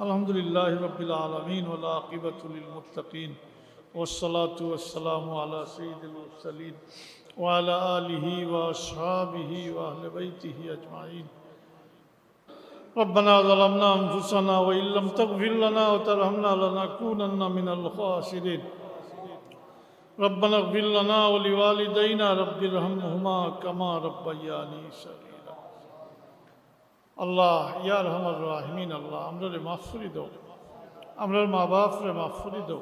الحمد لله رب العالمين والعاقبة للمتقين والصلاة والسلام على سيد المرسلين وعلى آله وأصحابه وأهل بيته أجمعين. ربنا ظلمنا أنفسنا وإن لم تغفر لنا وترحمنا لنكونن من الخاسرين. ربنا اغفر لنا ولوالدينا رب ارحمهما كما ربياني صغيرا. আল্লাহ ইয়া রহমান রাহিমিন, আল্লাহ আমরা মাফ করে দাও, আমরা মা বাপ রে মাফ করে দাও,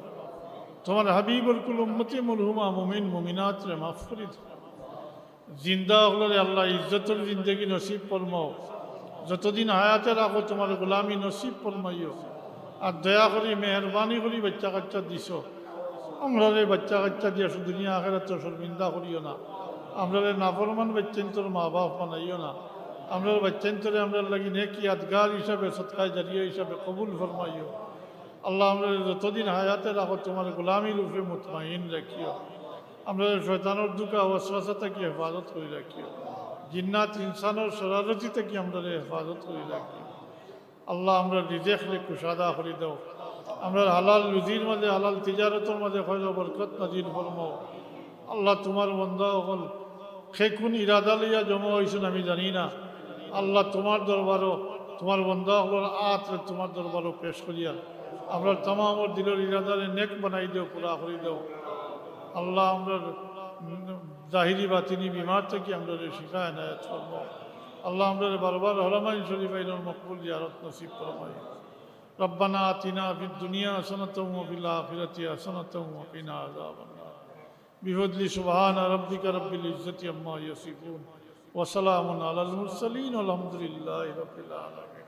তোমার হাবিবুল কুল উম্মতি মরহুমা মুমিন মুমিনাত রে মাফ করে দাও। জিন্দা হলে আল্লাহ ইজ্জতের জিন্দগি নসিব ফরমাও, যতদিন হায়াতে রাখো তোমার গোলামি নসিব ফরমাইও। আর দয়া করি মেহরবানি করি বাচ্চা কাচ্চা দিছ, আমরা বাচ্চা কাচ্চা দিয়ে দুনিয়া আখেরাত শর্মিন্দা করিও না। আমরা নাফরমান বাচ্চান্তর মা বাপ বানাইও না। আমরা বাচ্চান্তরে আমরা লাগি নেকি ইয়াদগার হিসাবে সৎকায় জারিয়া হিসাবে কবুল ফরমাইও। আল্লাহ আমরা যতদিন হায়াতে রাখো তোমার গোলামির উপরে মুতমাইন রাখিও। আমরা শয়তানের দুকা ওয়াসওয়াসা থেকে হেফাজত করে রাখিও। জিন্নাত ইনসানের শরারতি থেকে আমরা হেফাজত করে রাখিও। আল্লাহ আমরা রিজেকলে কুশাদা করে দাও। আমরা হালাল রুজির মাঝে হালাল তিজারতের মাঝে ফয়জ বরকত নাজিল ফরমাও। আল্লাহ তোমার বন্দা হল সে কোন ইরাদা লইয়া জমা হয়েছেন আমি জানি না। আল্লাহ তোমার দরবারও তোমার বন্দা হল আত্রে তোমার দরবারও পেশ করিয়া আমরা তামাম দিলের ইরাদারে নেক বানাই দেও, পুরা করে দেও। আল্লাহ আমরা জাহিরি বাতিনি বিমার থেকে আমরা শিখায় নায়াত ফরমাও। আল্লাহ আমরা বারবার হরমাইন শরীফ আইনুল মকবুল জিয়ারত নসিব ফরমাই। ربنا آتنا في الدنيا حسنة وفي الآخرة حسنة وقنا عذاب النار بفضل سبحان ربك رب العزة عما يصفون وسلام على المرسلين والحمد لله رب العالمين.